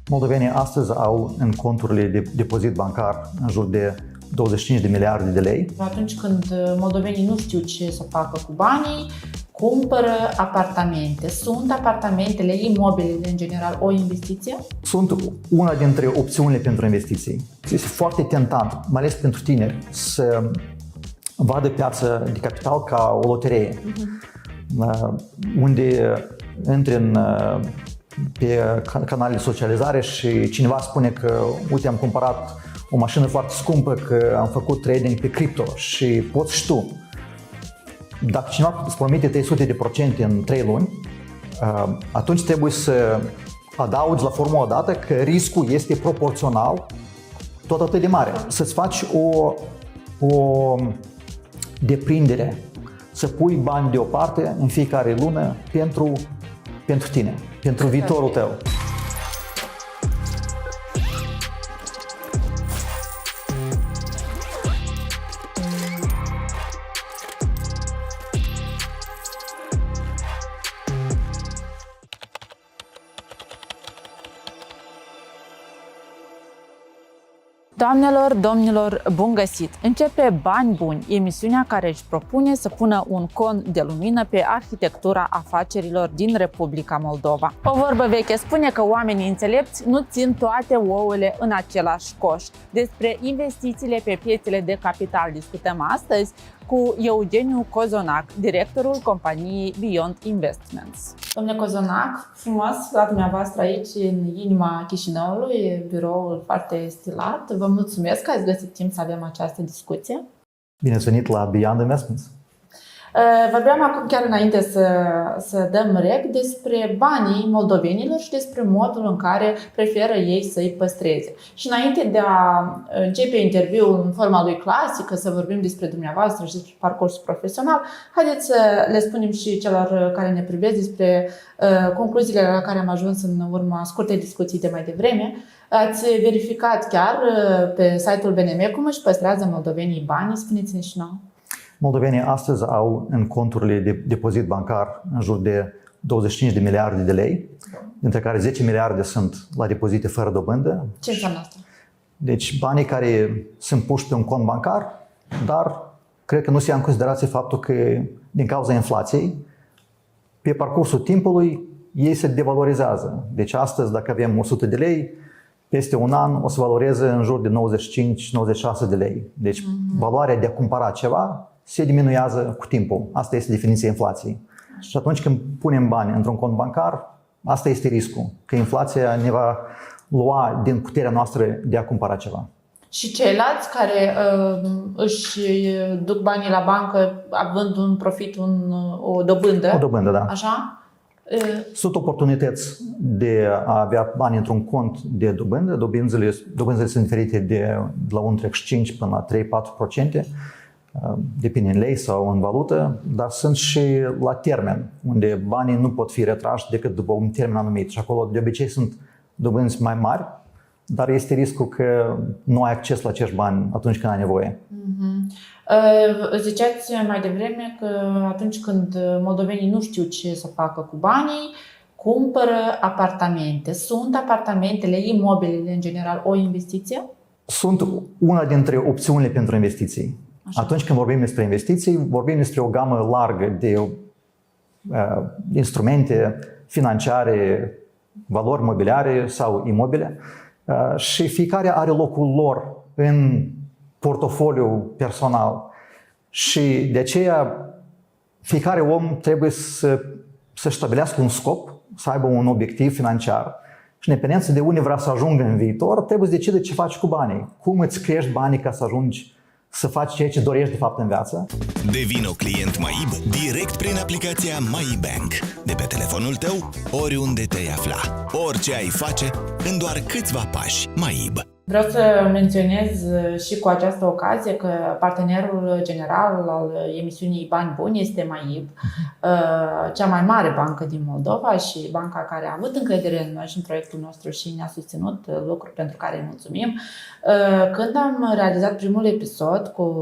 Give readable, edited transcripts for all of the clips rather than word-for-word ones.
Moldovenii astăzi au în conturile de depozit bancar în jur de 25 de miliarde de lei. Atunci când moldovenii nu știu ce să facă cu banii, cumpără apartamente. Sunt apartamentele, imobilele în general, o investiție? Sunt una dintre opțiunile pentru investiții. Este foarte tentant, mai ales pentru tineri, să vadă piața de capital ca o loterie, unde intri pe canalele de socializare și cineva spune că, uite, am cumpărat o mașină foarte scumpă, că am făcut trading pe cripto și poți și tu. Dacă cineva îți promite 300% în 3 luni, atunci trebuie să adaugi la formula o dată că riscul este proporțional tot atât de mare. Să-ți faci o deprindere, să pui bani deoparte în fiecare lună pentru tine, pentru viitorul tău. Doamnelor, domnilor, bun găsit! Începe Bani Buni, emisiunea care își propune să pună un con de lumină pe arhitectura afacerilor din Republica Moldova. O vorbă veche spune că oamenii înțelepți nu țin toate ouăle în același coș. Despre investițiile pe piețele de capital discutăm astăzi cu Eugeniu Cozonac, directorul companiei Beyond Investments. Domnule Cozonac, frumos la dumneavoastră aici, în inima Chișinăului, biroul foarte stilat. Vă mulțumesc că ați găsit timp să avem această discuție. Bine ați venit la Beyond Investments! Vorbeam acum, chiar înainte să dăm rec, despre banii moldovenilor și despre modul în care preferă ei să-i păstreze. Și înainte de a începe interviul în forma lui clasică, să vorbim despre dumneavoastră și despre parcursul profesional, haideți să le spunem și celor care ne privesc despre concluziile la care am ajuns în urma scurtei discuții de mai devreme. Ați verificat chiar pe site-ul BNM cum își păstrează moldovenii banii? Spuneți-ne și nouă. Moldovenii astăzi au în conturile de depozit bancar în jur de 25 de miliarde de lei, dintre care 10 miliarde sunt la depozite fără dobândă. Ce înseamnă asta? Deci banii care sunt puși pe un cont bancar, dar cred că nu se ia în considerație faptul că din cauza inflației, pe parcursul timpului, ei se devalorizează. Deci astăzi, dacă avem 100 de lei, peste un an o să valoreze în jur de 95-96 de lei. Deci valoarea de a cumpăra ceva se diminuează cu timpul. Asta este definiția inflației. Și atunci când punem bani într-un cont bancar, asta este riscul, că inflația ne va lua din puterea noastră de a cumpăra ceva. Și ceilalți care își duc banii la bancă având un profit, o dobândă. O dobândă, da. Așa? Sunt oportunități de a avea bani într-un cont de dobândă. Dobânzile sunt diferite de la 1,5 până la 3-4%, depinde în lei sau în valută, dar sunt și la termen, unde banii nu pot fi retrași decât după un termen anumit. Și acolo de obicei sunt dobânzi mai mari, dar este riscul că nu ai acces la acești bani atunci când ai nevoie. Ziceați mai devreme că atunci când moldovenii nu știu ce să facă cu banii, cumpără apartamente. Sunt apartamentele, imobilele în general, o investiție? Sunt una dintre opțiunile pentru investiții. Așa. Atunci când vorbim despre investiții, vorbim despre o gamă largă de instrumente financiare, valori mobiliare sau imobile și fiecare are locul lor în portofoliu personal și de aceea fiecare om trebuie să stabilească un scop, să aibă un obiectiv financiar și în dependență de unde vrea să ajungă în viitor, trebuie să decide ce faci cu banii, cum îți crești banii ca să ajungi să faci ceea ce dorești de fapt în viață. Devino client MAIB direct prin aplicația MyBank, de pe telefonul tău, oriunde te-ai afla. Orice ai face, în doar câțiva pași. MAIB. Vreau să menționez și cu această ocazie că partenerul general al emisiunii Bani Buni este MAIB, cea mai mare bancă din Moldova și banca care a avut încredere în noi și în proiectul nostru și ne-a susținut, lucruri pentru care îi mulțumim. Când am realizat primul episod cu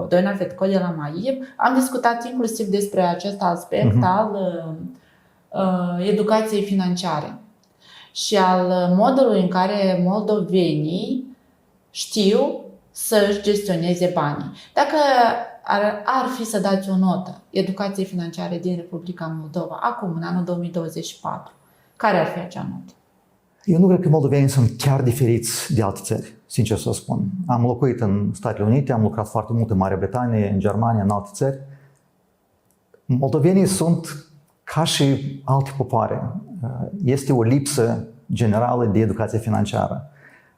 Doina Fetco de la MAIB, am discutat inclusiv despre acest aspect al educației financiare. și al modului în care moldovenii știu să-și gestioneze banii. Dacă ar fi să dați o notă educației financiare din Republica Moldova, acum, în anul 2024, care ar fi acea notă? Eu nu cred că moldovenii sunt chiar diferiți de alte țări, sincer să spun. Am locuit în Statele Unite, am lucrat foarte mult în Marea Britanie, în Germania, în alte țări. Moldovenii sunt ca și alte popoare. Este o lipsă generală de educație financiară.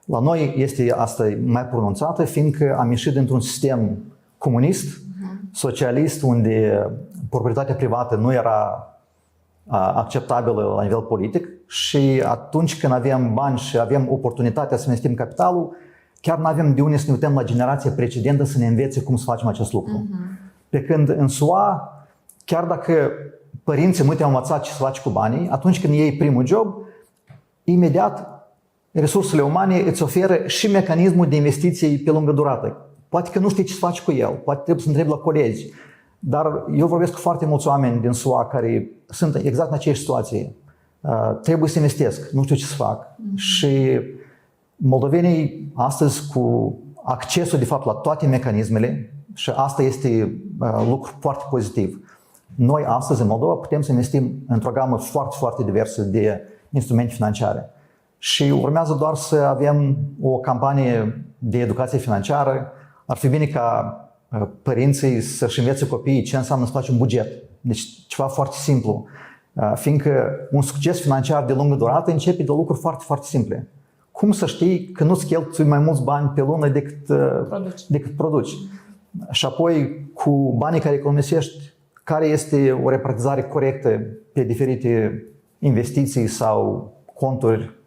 La noi este asta mai pronunțată, fiindcă am ieșit dintr-un sistem comunist, socialist, unde proprietatea privată nu era acceptabilă la nivel politic și atunci când avem bani și avem oportunitatea să investim capitalul, chiar nu avem de unde să ne uităm la generația precedentă să ne învețe cum să facem acest lucru. Pe când în SUA, chiar dacă părinții nu te-au învățat ce să faci cu banii, atunci când iei primul job, imediat resursele umane îți oferă și mecanismul de investiții pe lungă durată. Poate că nu știi ce să faci cu el, poate trebuie să întrebi la colegi, dar eu vorbesc cu foarte mulți oameni din SUA care sunt exact în aceeași situație. Trebuie să investesc, nu știu ce să fac. Și moldovenii astăzi cu accesul de fapt la toate mecanismele, și asta este lucru foarte pozitiv. Noi astăzi în Moldova putem să investim într-o gamă foarte, foarte diversă de instrumente financiare. Și urmează doar să avem o campanie de educație financiară. Ar fi bine ca părinții să-și învețe copiii ce înseamnă să faci un buget. Deci ceva foarte simplu. Fiindcă un succes financiar de lungă durată începe de lucruri foarte, foarte simple. Cum să știi că nu-ți cheltui mai mulți bani pe lună decât produci? Și apoi, cu banii care economisești, care este o repartizare corectă pe diferite investiții sau conturi,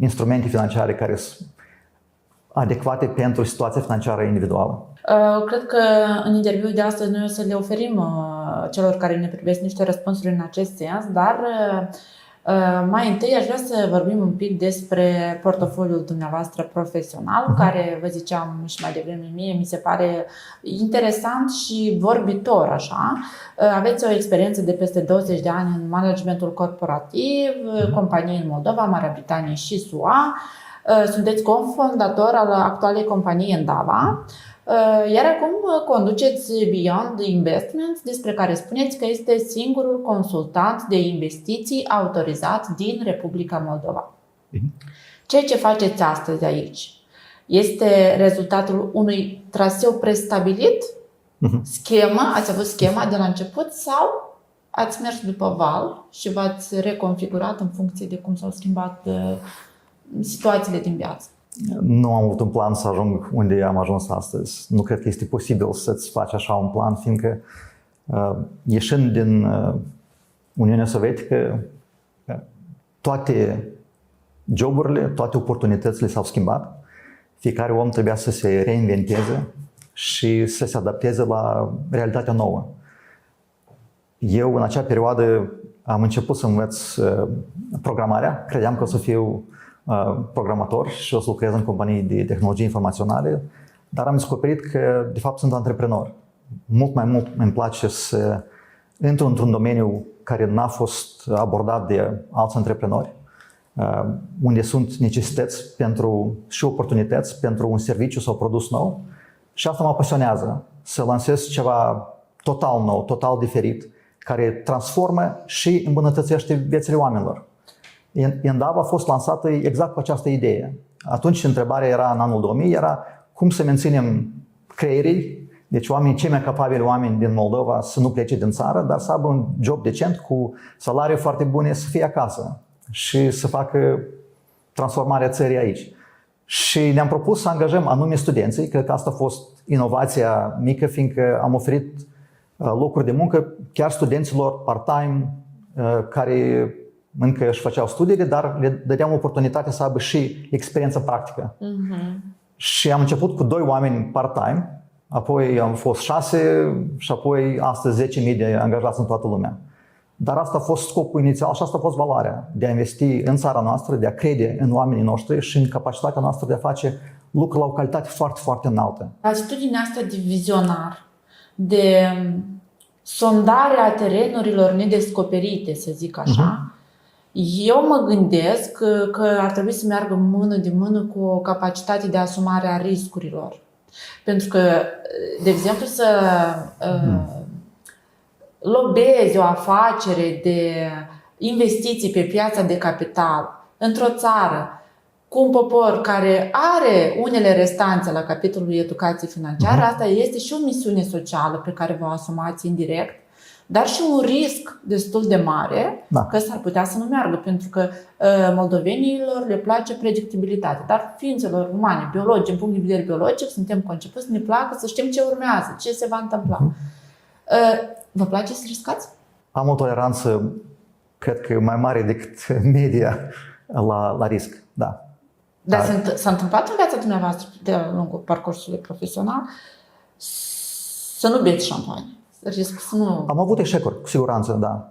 instrumente financiare care sunt adecvate pentru situația financiară individuală? Cred că în interviul de astăzi noi o să le oferim celor care ne privesc niște răspunsuri în acest sens, dar mai întâi aș vrea să vorbim un pic despre portofoliul dumneavoastră profesional, care, vă ziceam și mai devreme, mie mi se pare interesant și vorbitor așa. Aveți o experiență de peste 20 de ani în managementul corporativ, companii în Moldova, Marea Britanie și SUA. Sunteți cofondator al actualei companii Endava. Iar acum conduceți Beyond Investments, despre care spuneți că este singurul consultant de investiții autorizat din Republica Moldova. Ceea ce faceți astăzi aici este rezultatul unui traseu prestabilit? Ați avut schema de la început sau ați mers după val și v-ați reconfigurat în funcție de cum s-au schimbat situațiile din viață? Nu am avut un plan să ajung unde am ajuns astăzi. Nu cred că este posibil să-ți faci așa un plan, fiindcă ieșind din Uniunea Sovietică, toate joburile, toate oportunitățile s-au schimbat. Fiecare om trebuia să se reinventeze și să se adapteze la realitatea nouă. Eu, în acea perioadă, am început să învăț programarea. Credeam că o să fiu programator și o să lucrez în companii de tehnologii informaționale, dar am descoperit că, de fapt, sunt antreprenor. Mult mai mult îmi place să intru într-un domeniu care n-a fost abordat de alți antreprenori, unde sunt necesități și oportunități pentru un serviciu sau produs nou, și asta mă pasionează, să lansez ceva total nou, total diferit, care transformă și îmbunătățește viețile oamenilor. Endava a fost lansată exact cu această idee. Atunci întrebarea era, în anul 2000, era cum să menținem creierii, deci cei mai capabili oameni din Moldova să nu plece din țară, dar să aibă un job decent, cu salarii foarte bune, să fie acasă și să facă transformarea țării aici. Și ne-am propus să angajăm anume studenții, cred că asta a fost inovația mică, fiindcă am oferit locuri de muncă chiar studenților part-time care încă își făceau studiile, dar le dădeam oportunitatea să aibă și experiență practică. Și am început cu 2 oameni part-time, apoi am fost 6 și apoi astăzi 10.000 de angajați în toată lumea. Dar asta a fost scopul inițial și asta a fost valoarea de a investi în țara noastră, de a crede în oamenii noștri și în capacitatea noastră de a face lucruri la o calitate foarte, foarte înaltă. Atitudinea asta de vizionar, de sondarea terenurilor nedescoperite, să zic așa, Eu mă gândesc că ar trebui să meargă mână de mână cu o capacitate de asumare a riscurilor. Pentru că, de exemplu, să lobezi o afacere de investiții pe piața de capital într-o țară cu un popor care are unele restanțe la capitolul educație financiară, asta este și o misiune socială pe care vă asumați indirect, dar și un risc destul de mare că s-ar putea să nu meargă, pentru că moldovenilor le place predictibilitatea, dar ființelor umane, biologice, în punct de vedere biologic, suntem concepuți să ne placă să știm ce urmează, ce se va întâmpla. Vă place să riscați? Am o toleranță, cred că mai mare decât media la risc, da. Dar s-a întâmplat în viața dumneavoastră de-a lungul parcursului profesional să nu beți șampanie? Risc să nu... Am avut eșecuri, cu siguranță, da,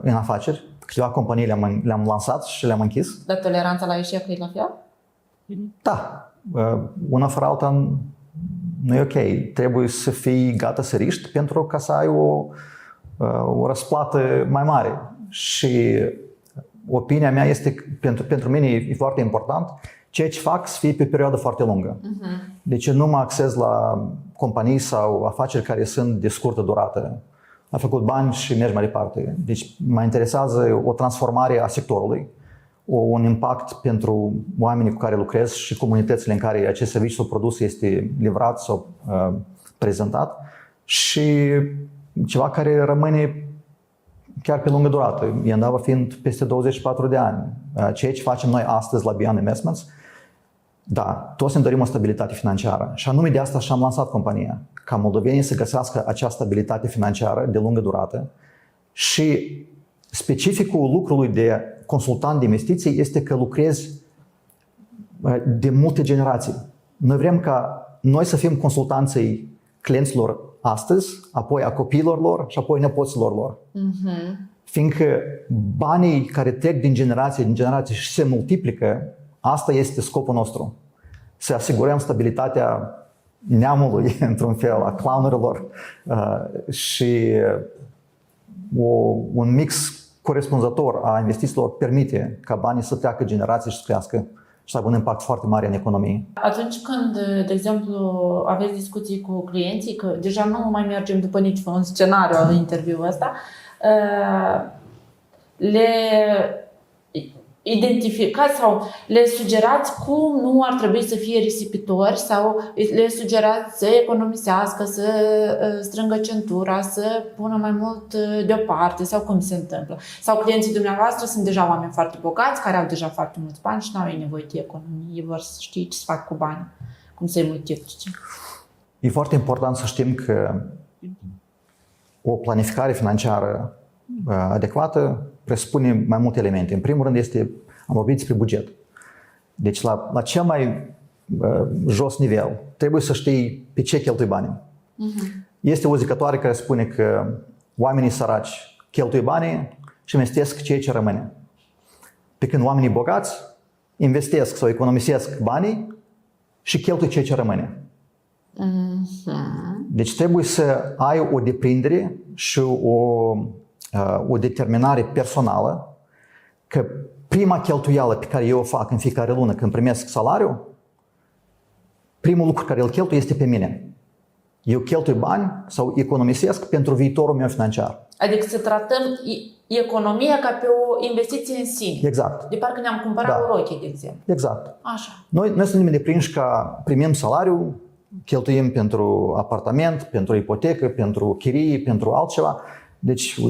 în afaceri. Câteva companii le-am lansat și le-am închis. Dar toleranța la eșec e la fel? Da. Una fără alta nu e ok. Trebuie să fii gata să riști pentru ca să ai o răsplată mai mare. Și opinia mea este, pentru mine e foarte important, ceea ce fac să fie pe o perioadă foarte lungă. Deci nu mă axez la companii sau afaceri care sunt de scurtă durată. Ai făcut bani și mergi mai departe. Deci mă interesează o transformare a sectorului, un impact pentru oamenii cu care lucrez și comunitățile în care acest serviciu sau produs este livrat sau prezentat și ceva care rămâne chiar pe lungă durată, Iandava fiind peste 24 de ani. Ceea ce facem noi astăzi la Beyond Investments, da, toți ne dorim o stabilitate financiară și anume de asta și-am lansat compania, ca moldovenii să găsească acea stabilitate financiară de lungă durată și specificul lucrului de consultant de investiții este că lucrezi de multe generații. Noi vrem ca noi să fim consultanții clienților astăzi, apoi a copiilor lor și apoi nepoților lor. Fiindcă banii care trec din generație în generație și se multiplică, asta este scopul nostru. Să asigurăm stabilitatea neamului, într-un fel, a clanurilor și un mix corespunzător a investițiilor permite ca banii să treacă generații și să crească și să aibă un impact foarte mare în economie. Atunci când, de exemplu, aveți discuții cu clienții, că deja nu mai mergem după niciun scenariu al interviului ăsta, le identificați sau le sugerați cum nu ar trebui să fie risipitori sau le sugerați să economisească, să strângă centura, să pună mai mult deoparte sau cum se întâmplă? Sau clienții dumneavoastră sunt deja oameni foarte bogați, care au deja foarte mulți bani și nu au nevoie de economie, ei vor să știe ce să fac cu bani, cum să-i multiplice. E foarte important să știm că o planificare financiară adecvată presupune mai multe elemente. În primul rând am vorbit despre buget. Deci la cel mai jos nivel trebuie să știi pe ce cheltui banii. Este o zicătoare care spune că oamenii săraci cheltuie banii și investesc ceea ce rămâne. Pe când oamenii bogați investesc sau economisesc banii și cheltuie ceea ce rămâne. Deci trebuie să ai o deprindere și o determinare personală că prima cheltuială pe care eu o fac în fiecare lună când primesc salariu, primul lucru care îl cheltui este pe mine. Eu cheltui bani sau economisesc pentru viitorul meu financiar. Adică să tratăm economia ca pe o investiție în sine. Exact. De parcă ne-am cumpărat o rochie, de exemplu. Exact. Așa. Noi suntem deprinși ca primim salariu, cheltuim pentru apartament, pentru ipotecă, pentru chirii, pentru altceva. Deci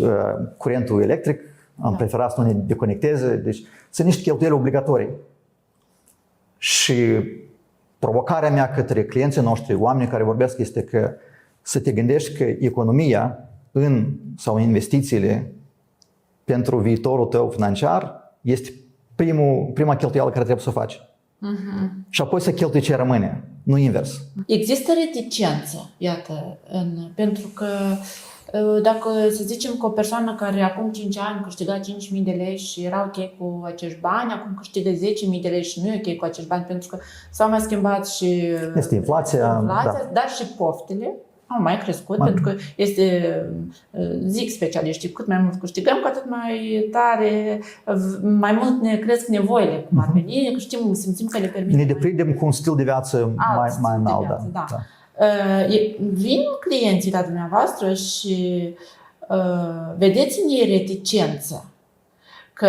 curentul electric, am preferat să nu ne deconecteze. Deci sunt niște cheltuieli obligatorii. Și provocarea mea către clienții noștri, oamenii care vorbesc, este că să te gândești că economia sau investițiile pentru viitorul tău financiar este prima cheltuială care trebuie să o faci. Și apoi să cheltui ce rămâne, nu invers. Există reticență, iată, pentru că dacă să zicem că o persoană care acum 5 ani câștiga 5.000 de lei și era ok cu acești bani, acum câștigă 10.000 de lei și nu e ok cu acești bani, pentru că s-au mai schimbat și este inflația, dar și poftele. au mai crescut, pentru că zic specialiștii, cât mai mult câștigăm, cu atât mai tare, mai mult ne cresc nevoile, cum ar veni, că simțim că ne permite. Ne deprindem cu un stil de viață mai înalt. Da. Vin clienții la dumneavoastră și vedeți în ei reticență că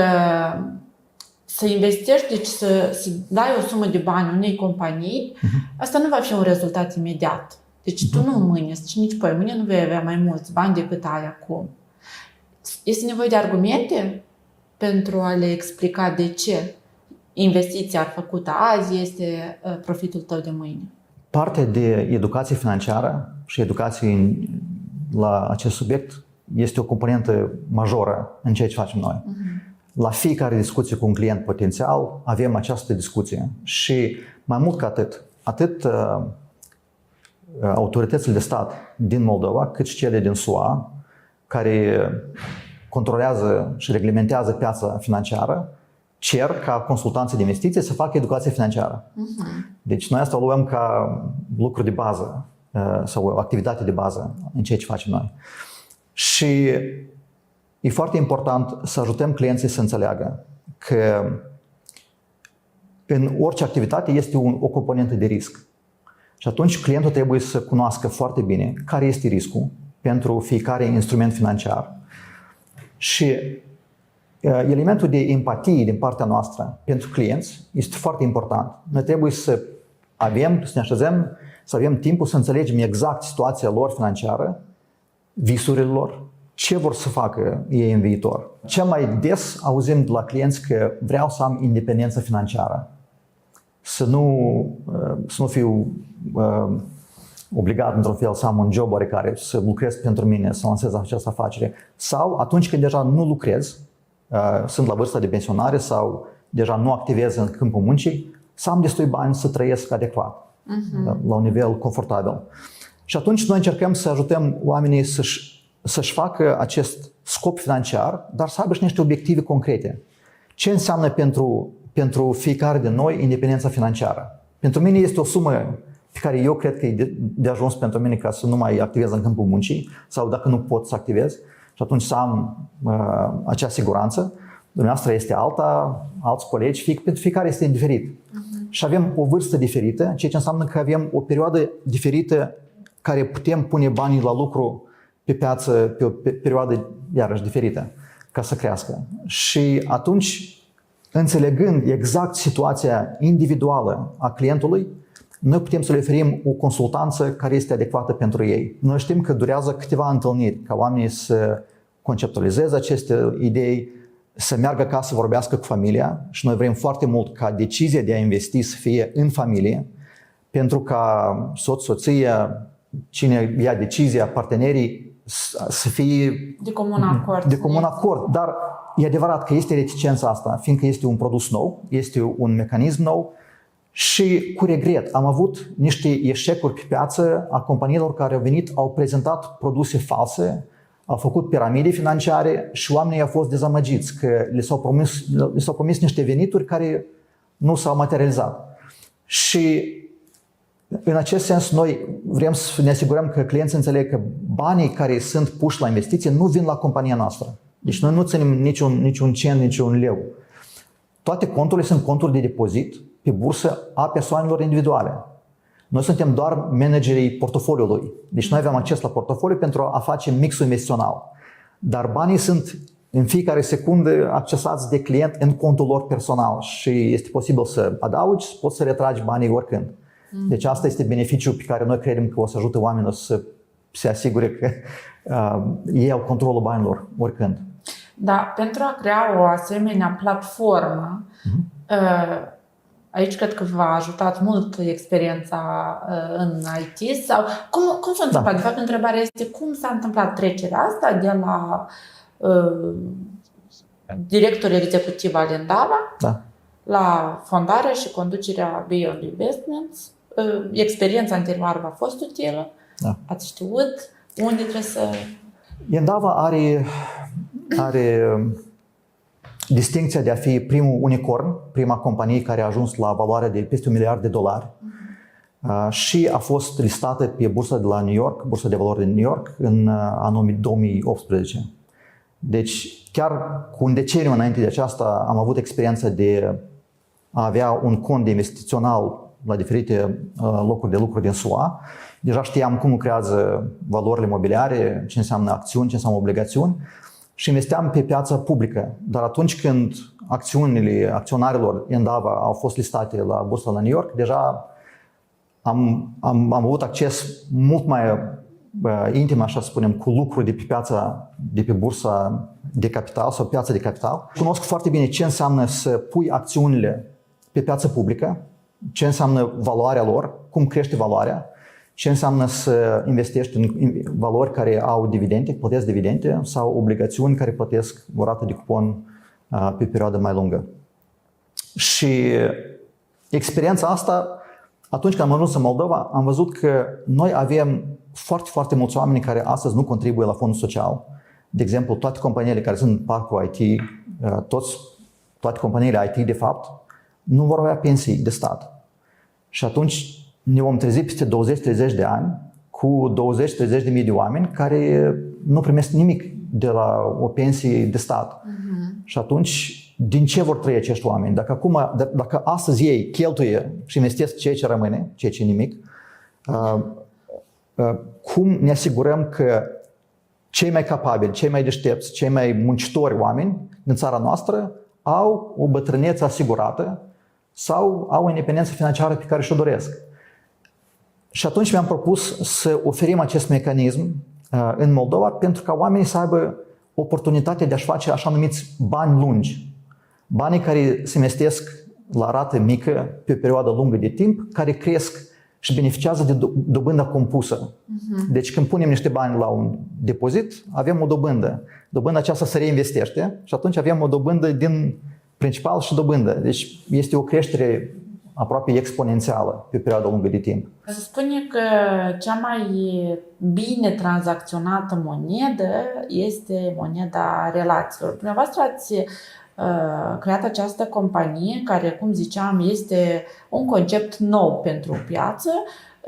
să investești, deci să dai o sumă de bani unei companii, asta nu va fi un rezultat imediat. Deci tu nu mâine și nici pe mâine nu vei avea mai mulți bani decât ai acum. Este nevoie de argumente pentru a le explica de ce investiția făcută azi este profitul tău de mâine. Partea de educație financiară și educație la acest subiect este o componentă majoră în ceea ce facem noi. La fiecare discuție cu un client potențial avem această discuție și mai mult ca atât autoritățile de stat din Moldova, cât și cele din SUA, care controlează și reglementează piața financiară, cer ca consultanții de investiții să facă educație financiară. Deci noi asta o luăm ca lucru de bază sau o activitate de bază în ceea ce facem noi. Și e foarte important să ajutăm clienții să înțeleagă că în orice activitate este o componentă de risc. Și atunci clientul trebuie să cunoască foarte bine care este riscul pentru fiecare instrument financiar. Și elementul de empatie din partea noastră pentru clienți este foarte important. Noi trebuie să ne așezăm, să avem timpul să înțelegem exact situația lor financiară, visurile lor, ce vor să facă ei în viitor. Cel mai des auzim de la clienți că vreau să am independență financiară. Să nu fiu obligat într-un fel să am un job oarecare, să lucrez pentru mine, să lansez această afacere. Sau atunci când deja nu lucrez, sunt la vârsta de pensionare sau deja nu activez în câmpul muncii, să am destui bani să trăiesc adecvat, la un nivel confortabil. Și atunci noi încercăm să ajutăm oamenii să-și facă acest scop financiar, dar să aibă și niște obiective concrete. Ce înseamnă pentru fiecare din noi independența financiară? Pentru mine este o sumă pe care eu cred că e de ajuns pentru mine ca să nu mai activez în câmpul muncii sau dacă nu pot să activez și atunci să am acea siguranță. Dumneavoastră este alta, alți colegi, pentru fiecare este diferit. Și avem o vârstă diferită, ceea ce înseamnă că avem o perioadă diferită care putem pune banii la lucru pe piață pe o perioadă iarăși diferită ca să crească. Și atunci, înțelegând exact situația individuală a clientului, noi putem să le oferim o consultanță care este adecvată pentru ei. Noi știm că durează câteva întâlniri ca oamenii să conceptualizeze aceste idei, să meargă acasă să vorbească cu familia și noi vrem foarte mult ca decizia de a investi să fie în familie, pentru ca soția, cine ia decizia, partenerii să fie de comun acord. Dar e adevărat că este reticența asta, fiindcă este un produs nou, este un mecanism nou și cu regret am avut niște eșecuri pe piață a companiilor care au venit, au prezentat produse false, au făcut piramide financiare și oamenii au fost dezamăgiți că le s-au promis niște venituri care nu s-au materializat. Și în acest sens noi vrem să ne asigurăm că clienții înțeleg că banii care sunt puși la investiție nu vin la compania noastră. Deci noi nu ținem niciun cent, niciun leu. Toate conturile sunt conturi de depozit pe bursă a persoanelor individuale. Noi suntem doar managerii portofoliului. Deci noi avem acces la portofoliu pentru a face mixul investițional. Dar banii sunt în fiecare secundă accesați de client în contul lor personal și este posibil să adaugi, poți să retragi banii oricând. Deci asta este beneficiul pe care noi credem că o să ajute oamenii să se asigure că ei au controlul banilor oricând. Da, pentru a crea o asemenea platformă, aici cred că v-a ajutat mult experiența în IT sau cum s-a întâmplat? De fapt, întrebarea este cum s-a întâmplat trecerea asta de la director executiv al Endava la fondarea și conducerea Beyond Investments. Experiența anterioară a fost utilă? Ați știut unde trebuie să... Endava are distincția de a fi primul unicorn, prima companie care a ajuns la valoare de peste $1 miliard. și a fost listată pe bursa de la New York, bursa de valori din New York, în anul 2018. Deci, chiar cu un deceniu înainte de aceasta, am avut experiența de a avea un cont de investițional la diferite locuri de lucru din SUA. Deja știam cum lucrează valorile mobiliare, ce înseamnă acțiuni, ce înseamnă obligațiuni și investeam pe piața publică. Dar atunci când acțiunile acționarilor Endava au fost listate la bursa la New York, deja am avut acces mult mai intim, așa să spunem, cu lucruri de pe piața, de pe bursa de capital sau piața de capital. Cunosc foarte bine ce înseamnă să pui acțiunile pe piața publică, ce înseamnă valoarea lor, cum crește valoarea, ce înseamnă să investești în valori care au dividende, plătesc dividende sau obligațiuni care plătesc o rată de cupon pe perioadă mai lungă. Și experiența asta, atunci când am ajuns în Moldova, am văzut că noi avem foarte, foarte mulți oameni care astăzi nu contribuie la fondul social. De exemplu, toate companiile care sunt în parcul IT, toate companiile IT, de fapt, nu vor avea pensii de stat. Și atunci ne vom trezi peste 20-30 de ani cu 20-30 de mii de oameni care nu primesc nimic de la o pensie de stat. Și atunci, din ce vor trăi acești oameni? Dacă astăzi ei cheltuie și investesc ceea ce rămâne, ceea ce e nimic, cum ne asigurăm că cei mai capabili, cei mai deștepți, cei mai muncitori oameni din țara noastră au o bătrânețe asigurată sau au o independență financiară pe care și-o doresc? Și atunci mi-am propus să oferim acest mecanism în Moldova pentru ca oamenii să aibă oportunitatea de a-și face așa numiți bani lungi. Banii care se investesc la rată mică pe o perioadă lungă de timp, care cresc și beneficiază de dobânda compusă. Deci când punem niște bani la un depozit, avem o dobândă. Dobânda aceasta se reinvestește și atunci avem o dobândă din principal și dobândă. Deci este o creștere aproape exponențială pe o perioadă lungă de timp. Se spune că cea mai bine tranzacționată monedă este moneda relațiilor. Dumneavoastră ați creat această companie care, cum ziceam, este un concept nou pentru piață,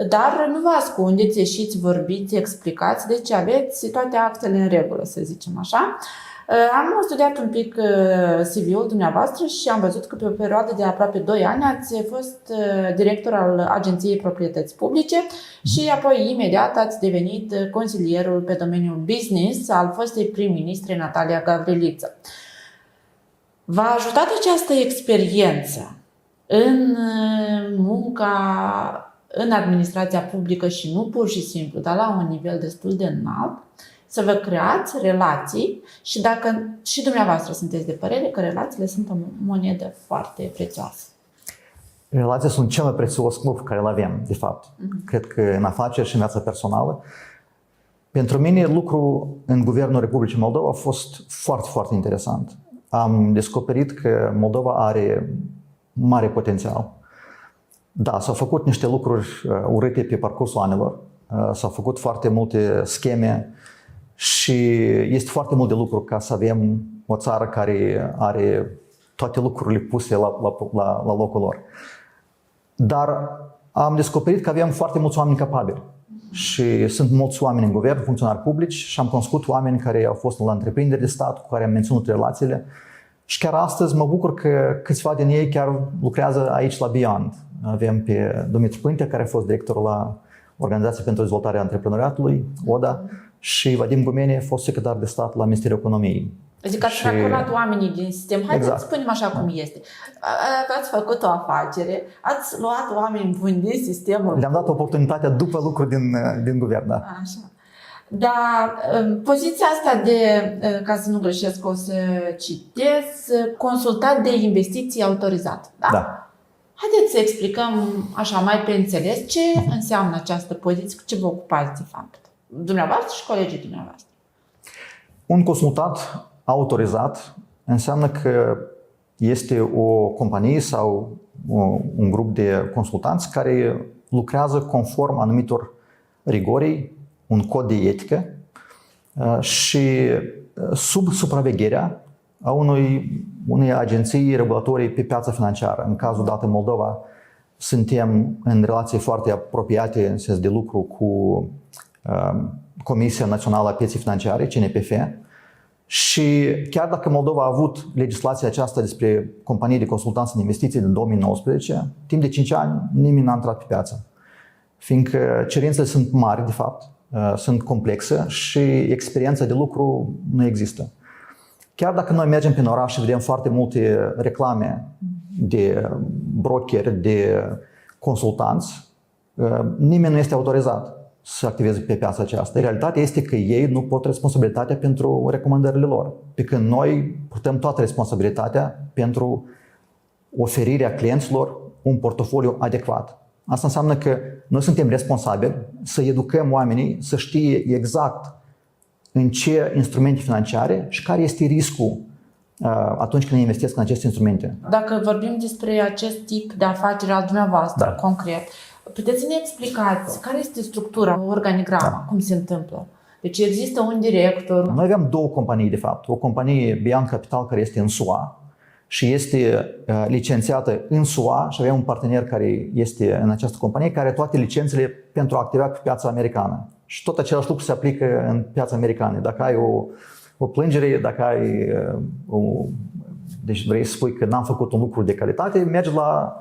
dar nu vă ascundeți, ieșiți, vorbiți, explicați, deci aveți toate actele în regulă, să zicem așa. Am studiat un pic CV-ul dumneavoastră și am văzut că pe o perioadă de aproape 2 ani ați fost director al Agenției Proprietăți Publice și apoi imediat ați devenit consilierul pe domeniul business al fostei prim-ministre Natalia Gavriliță. V-a ajutat această experiență în munca în administrația publică și nu pur și simplu, dar la un nivel destul de înalt, să vă creați relații și dacă și dumneavoastră sunteți de părere că relațiile sunt o monedă foarte prețioasă. Relațiile sunt cel mai prețios lucru care îl avem, de fapt. Cred că în afaceri și în viața personală. Pentru mine, lucrul în Guvernul Republicii Moldova a fost foarte, foarte interesant. Am descoperit că Moldova are mare potențial. Da, s-au făcut niște lucruri urâte pe parcursul anilor, s-au făcut foarte multe scheme și este foarte mult de lucru ca să avem o țară care are toate lucrurile puse la locul lor. Dar am descoperit că avem foarte mulți oameni capabili și sunt mulți oameni în guvern, funcționari publici și am cunoscut oameni care au fost la întreprinderi de stat cu care am menținut relațiile și chiar astăzi mă bucur că câțiva din ei chiar lucrează aici la Beyond. Avem pe Dumitru Pântea, care a fost director la Organizația pentru Dezvoltarea Antreprenoriatului, ODA, și Vadim Gumeni a fost secretar de stat la Ministerul Economiei. Adică ați calculat oamenii din sistem. Haideți să spunem așa cum este. Ați făcut o afacere, ați luat oameni buni din sistemul. Le-am dat oportunitatea după lucru din guvern. Da. Așa. Dar poziția asta de, ca să nu greșesc, o să citez, consultat de investiții autorizat. Da? Da. Haideți să explicăm așa mai pe înțeles ce înseamnă această poziție, cu ce vă ocupați de fapt. Dumneavoastră și colegii dumneavoastră. Un consultant autorizat înseamnă că este o companie sau un grup de consultanți care lucrează conform anumitor rigori, un cod de etică și sub supravegherea a unei agenții regulatorii pe piața financiară. În cazul dat în Moldova suntem în relații foarte apropiate în sens de lucru cu Comisia Națională a Pieței Financiare, CNPF, și chiar dacă Moldova a avut legislația aceasta despre companii de consultanță de investiții din 2019, timp de 5 ani nimeni n-a intrat pe piață, fiindcă cerințele sunt mari, de fapt, sunt complexe și experiența de lucru nu există. Chiar dacă noi mergem prin oraș și vedem foarte multe reclame de brokeri, de consultanți, nimeni nu este autorizat să activeze pe piața aceasta. Realitatea este că ei nu pot responsabilitatea pentru recomandările lor, pe când noi purtăm toată responsabilitatea pentru oferirea clienților un portofoliu adecvat. Asta înseamnă că noi suntem responsabili să educăm oamenii să știe exact în ce instrumente financiare și care este riscul atunci când investesc în aceste instrumente. Dacă vorbim despre acest tip de afaceri al dumneavoastră, concret, puteți să ne explicați care este structura, organigrama, cum se întâmplă? Deci există un director. Noi avem două companii, de fapt. O companie Beyond Capital, care este în SUA și este licențiată în SUA, și avem un partener care este în această companie, care are toate licențele pentru a activa pe piața americană. Și tot același lucru se aplică în piața americană. Dacă ai o plângere, dacă ai deci vrei să spui că n-am făcut un lucru de calitate, mergi la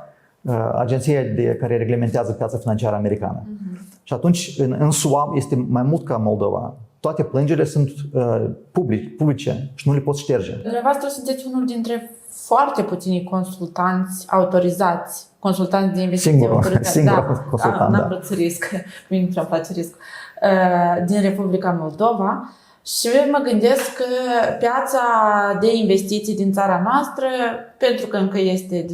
agenția care reglementează piața financiară americană. Și atunci în SUA este mai mult ca Moldova. Toate plângerile sunt publice și nu le poți șterge. Dumneavoastră sunteți unul dintre foarte puțini consultanți autorizați, consultanți de investiții autorizați. Singurul consultant, n-am vrut să risc, mie nu-mi place risc. Din Republica Moldova. Și mă gândesc că piața de investiții din țara noastră, pentru că încă este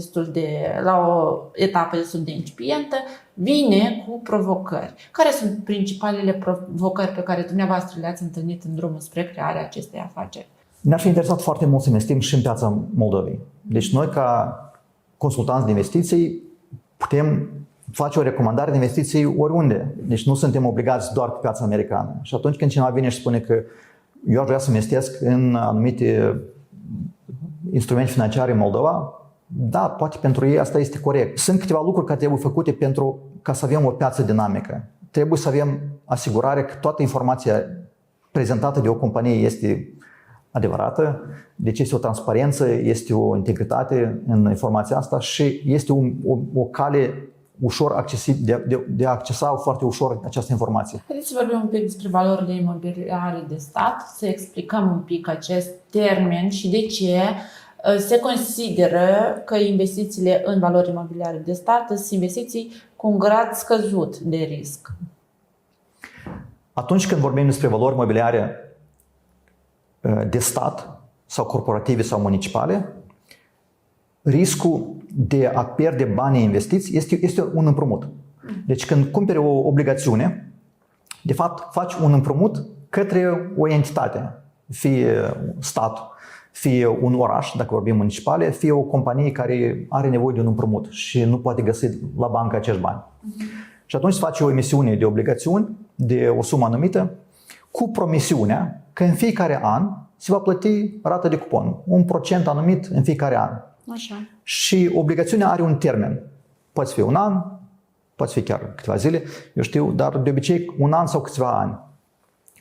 la o etapă destul de incipientă, vine cu provocări. Care sunt principalele provocări pe care dumneavoastră le-ați întâlnit în drumul spre crearea acestei afaceri? Ne-ar fi interesat foarte mult să investim și în piața Moldovei. Deci noi, ca consultanți de investiții, putem face o recomandare de investiții oriunde. Deci nu suntem obligați doar pe piața americană. Și atunci când cineva vine și spune că eu aș vrea să investesc în anumite instrumente financiare în Moldova, da, poate pentru ei asta este corect. Sunt câteva lucruri care trebuie făcute ca să avem o piață dinamică. Trebuie să avem asigurare că toată informația prezentată de o companie este adevărată, deci este o transparență, este o integritate în informația asta și este o cale ușor accesibil, de a accesa foarte ușor această informație. Haideți să vorbim un pic despre valorile imobiliare de stat, să explicăm un pic acest termen și de ce se consideră că investițiile în valori imobiliare de stat sunt investiții cu un grad scăzut de risc. Atunci când vorbim despre valori imobiliare de stat sau corporative sau municipale, riscul de a pierde banii investiți este un împrumut. Deci când cumperi o obligațiune, de fapt faci un împrumut către o entitate, fie stat, fie un oraș, dacă vorbim municipale, fie o companie care are nevoie de un împrumut și nu poate găsi la bancă acești bani. Și atunci faci o emisiune de obligațiuni de o sumă anumită cu promisiunea că în fiecare an se va plăti rata de cupon, un procent anumit în fiecare an. Așa. Și obligațiunea are un termen. Poate fi un an, poate fi chiar câteva zile, eu știu, dar de obicei un an sau câțiva ani.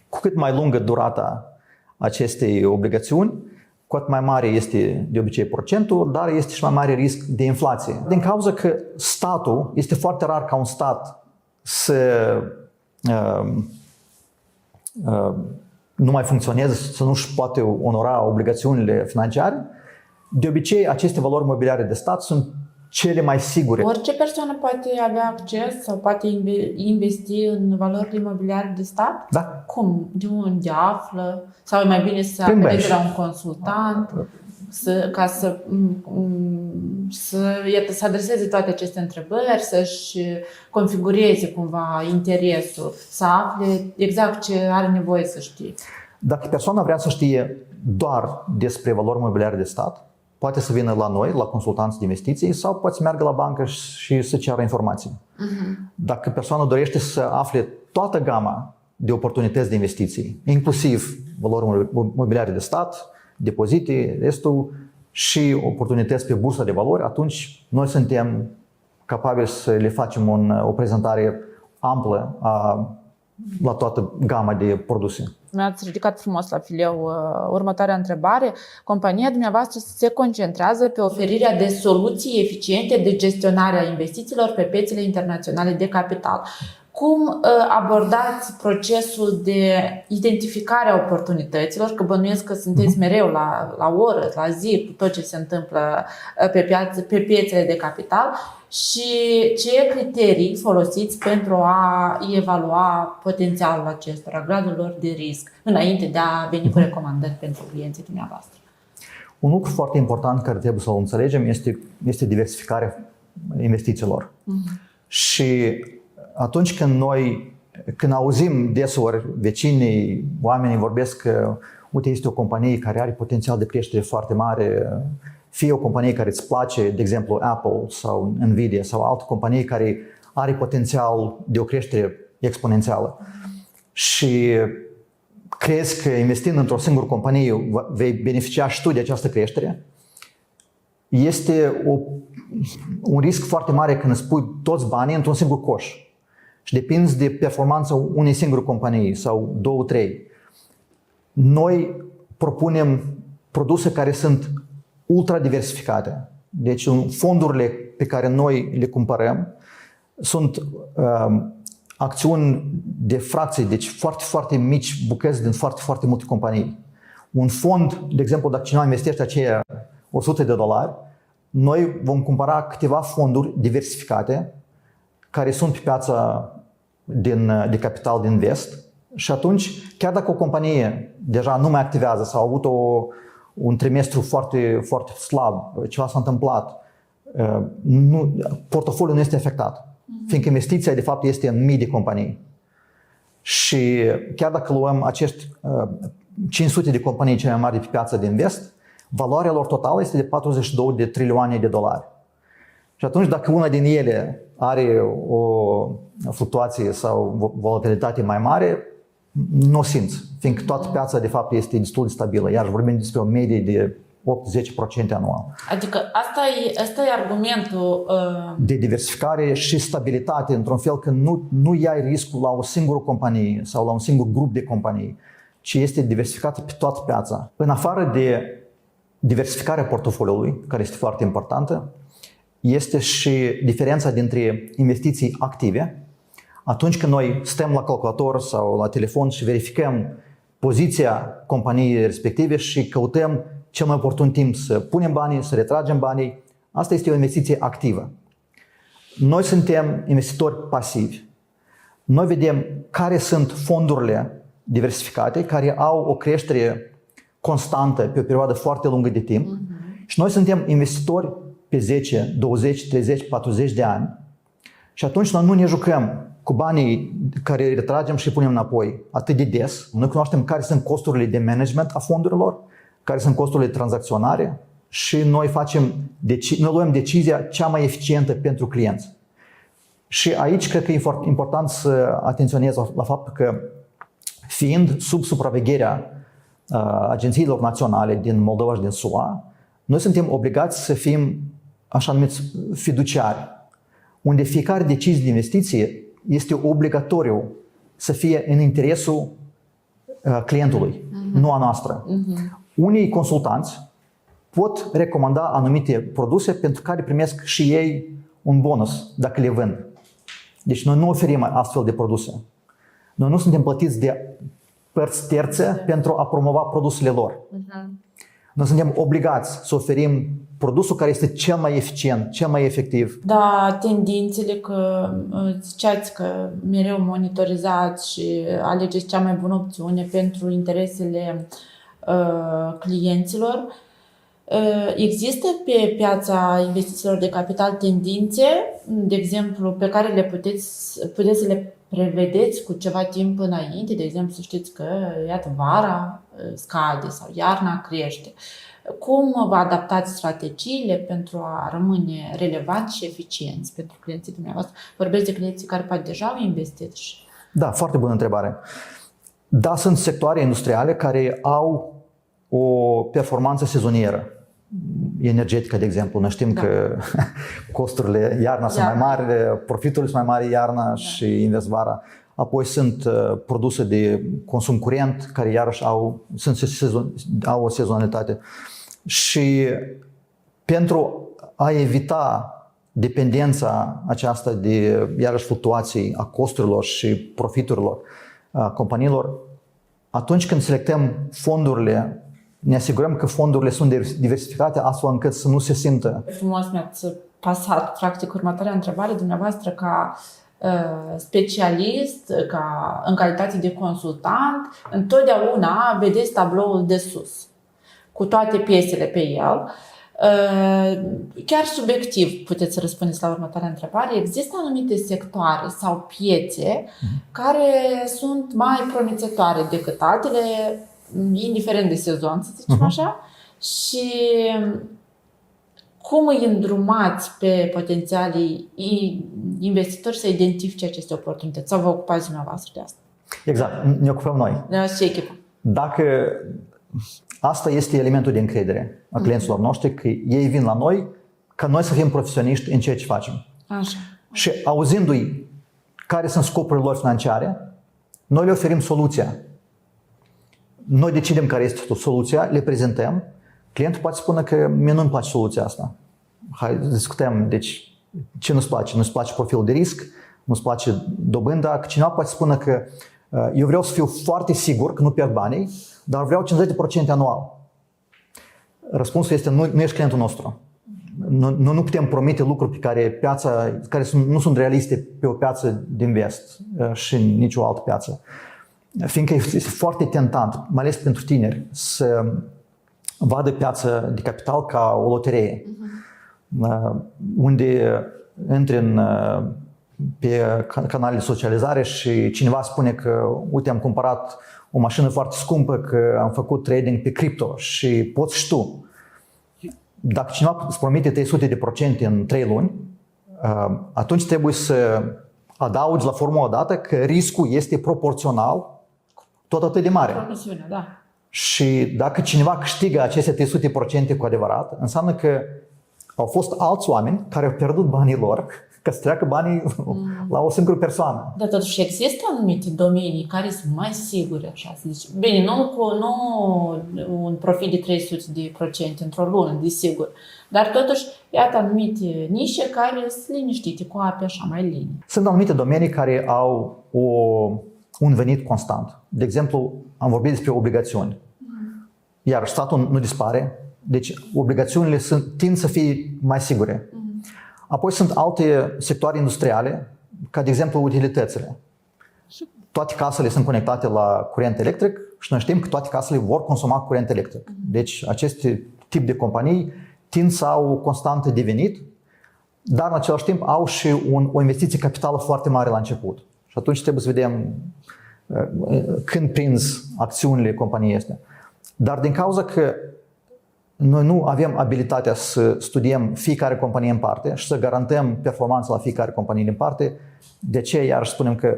Cu cât mai lungă durata acestei obligațiuni, cu atât mai mare este de obicei procentul, dar este și mai mare risc de inflație. Din cauza că statul, este foarte rar ca un stat să nu mai funcționeze, să nu-și poate onora obligațiunile financiare, de obicei aceste valori imobiliare de stat sunt cele mai sigure. Orice persoană poate avea acces sau poate investi în valori imobiliare de stat? Da. Cum? De unde află? Sau e mai bine să apeleze la un consultant ca să adreseze toate aceste întrebări, să-și configureze cumva interesul, să afle exact ce are nevoie să știe? Dacă persoana vrea să știe doar despre valori imobiliare de stat, poate să vină la noi, la consultanți de investiții, sau poate să meargă la bancă și să ceară informații. Dacă persoana dorește să afle toată gama de oportunități de investiții, inclusiv valori imobiliare de stat, depozite, restul și oportunități pe bursa de valori, atunci noi suntem capabili să le facem o prezentare amplă la toată gama de produse. Mi-ați ridicat frumos la fileu următoarea întrebare. Compania dumneavoastră se concentrează pe oferirea de soluții eficiente de gestionare a investițiilor pe piețele internaționale de capital. Cum abordați procesul de identificare a oportunităților? Că bănuiesc că sunteți mereu la oră, la zi, cu tot ce se întâmplă pe piețele de capital și ce criterii folosiți pentru a evalua potențialul acestora, gradul lor de risc, înainte de a veni cu recomandări pentru clienții dumneavoastră? Un lucru foarte important care trebuie să-l înțelegem este diversificarea investițiilor. Și atunci când auzim deseori vecinii, oamenii vorbesc că uite, este o companie care are potențial de creștere foarte mare, fie o companie care îți place, de exemplu Apple sau Nvidia sau altă companie care are potențial de o creștere exponențială și crezi că investind într-o singură companie vei beneficia și tu de această creștere, este un risc foarte mare când îți pui toți banii într-un singur coș. Și depinzi de performanța unei singure companii sau două, trei. Noi propunem produse care sunt ultra diversificate. Deci fondurile pe care noi le cumpărăm sunt acțiuni de fracții, deci foarte, foarte mici bucăți din foarte, foarte multe companii. Un fond, de exemplu, dacă cineva investește aceea $100, noi vom cumpăra câteva fonduri diversificate care sunt pe piața de capital din vest și atunci, chiar dacă o companie deja nu mai activează sau a avut un trimestru foarte, foarte slab, ceva s-a întâmplat, portofoliul nu este afectat, fiindcă investiția de fapt este în mii de companii. Și chiar dacă luăm acești 500 de companii cele mai mari de pe piața din vest, valoarea lor totală este de 42 de trilioane de dolari. Și atunci dacă una din ele are o fluctuație sau volatilitate mai mare, nu o simți, fiindcă toată piața de fapt este destul de stabilă, iar vorbim despre o medie de 8-10% anual. Adică asta e argumentul de diversificare și stabilitate, într-un fel că nu iai riscul la o singură companie sau la un singur grup de companii, ci este diversificată pe toată piața. În afară de diversificarea portofoliului, care este foarte importantă, este și diferența dintre investiții active. Atunci când noi stăm la calculator sau la telefon și verificăm poziția companiei respective și căutăm cel mai oportun timp să punem banii, să retragem banii, asta este o investiție activă. Noi suntem investitori pasivi. Noi vedem care sunt fondurile diversificate, care au o creștere constantă pe o perioadă foarte lungă de timp și noi suntem investitori pe 10, 20, 30, 40 de ani și atunci noi nu ne jucăm cu banii care îi retragem și îi punem înapoi atât de des. Noi cunoaștem care sunt costurile de management a fondurilor, care sunt costurile de tranzacționare și noi luăm decizia cea mai eficientă pentru clienți. Și aici cred că e important să atenționez la faptul că fiind sub supravegherea agențiilor naționale din Moldova și din SUA, noi suntem obligați să fim așa numiți fiduciari, unde fiecare decizie de investiție este obligatoriu să fie în interesul clientului, nu a noastră. Unii consultanți pot recomanda anumite produse pentru care primesc și ei un bonus dacă le vând. Deci noi nu oferim astfel de produse. Noi nu suntem plătiți de părți terțe pentru a promova produsele lor. Noi suntem obligați să oferim produsul care este cel mai eficient, cel mai efectiv. Da, tendințele, că ziceați că mereu monitorizați și alegeți cea mai bună opțiune pentru interesele clienților. Există pe piața investițiilor de capital tendințe, de exemplu, pe care puteți să le prevedeți cu ceva timp înainte, de exemplu să știți că, iată, vara scade sau iarna crește. Cum vă adaptați strategiile pentru a rămâne relevanți și eficienți pentru clienții dumneavoastră? Vorbesc de clienții care poate deja au investit. Da, foarte bună întrebare. Da, sunt sectoare industriale care au o performanță sezonieră. energetică, de exemplu. Noi știm că costurile iarna sunt mai mari, profiturile sunt mai mari iarna și invers vara. Apoi sunt produse de consum curent care iarăși au o sezonalitate. Și pentru a evita dependența aceasta de iarăși fluctuații a costurilor și profiturilor companiilor, atunci când selectăm fondurile, ne asigurăm că fondurile sunt diversificate astfel încât să nu se simtă. Frumos mi-ați pasat, practic, următoarea întrebare dumneavoastră ca specialist, în calitate de consultant, întotdeauna vedeți tabloul de sus, cu toate piesele pe el. Chiar subiectiv puteți răspundeți la următoarea întrebare. Există anumite sectoare sau piețe care sunt mai promițătoare decât altele, indiferent de sezon, să zicem așa, și cum îi îndrumați pe potențialii investitori să identifice aceste oportunități? Sau vă ocupați dumneavoastră de asta? Exact, ne ocupăm noi. Ce echipă? Dacă asta este elementul de încredere a clienților noștri, că ei vin la noi, ca noi să fim profesioniști în ceea ce facem. Așa. Și auzindu-i care sunt scopurile lor financiare, noi le oferim soluția. Noi decidem care este soluția, le prezentăm. Clientul poate spune că mie nu-mi place soluția asta. Hai, discutăm. Deci, ce nu-ți place? Nu-ți place profilul de risc? Nu-ți place dobânda? Că cineva poate spune că eu vreau să fiu foarte sigur că nu pierd banii, dar vreau 50% anual. Răspunsul este nu ești clientul nostru. Nu putem promite lucruri care nu sunt realiste pe o piață din vest și în nicio altă piață. Fiindcă este foarte tentant, mai ales pentru tineri, să vadă piața de capital ca o loterie, unde intri pe canalele de socializare și cineva spune că uite, am cumpărat o mașină foarte scumpă, că am făcut trading pe cripto și poți și tu. Dacă cineva îți promite 300% în 3 luni, atunci trebuie să adaugi la formula dată că riscul este proporțional tot atât de mare. Promisiunea, da. Și dacă cineva câștigă aceste 300% cu adevărat, înseamnă că au fost alți oameni care au pierdut banii lor ca să treacă banii la o singură persoană. Dar totuși există anumite domenii care sunt mai sigure, așa să zice. Bine, nu un profit de 300% într-o lună, desigur. Dar totuși, iată anumite nișe care sunt liniștite, cu ape așa mai linii. Sunt anumite domenii care au un venit constant. De exemplu, am vorbit despre obligațiuni. Iar statul nu dispare, deci obligațiunile tind să fie mai sigure. Apoi sunt alte sectoare industriale, ca de exemplu utilitățile. Toate casele sunt conectate la curent electric și noi știm că toate casele vor consuma curent electric. Deci acest tip de companii tind să au o constantă de venit, dar în același timp au și o investiție capitală foarte mare la început. Și atunci trebuie să vedem când prinzi acțiunile companiei astea. Dar din cauza că noi nu avem abilitatea să studiem fiecare companie în parte și să garantăm performanța la fiecare companie în parte, de ce iarăși spunem că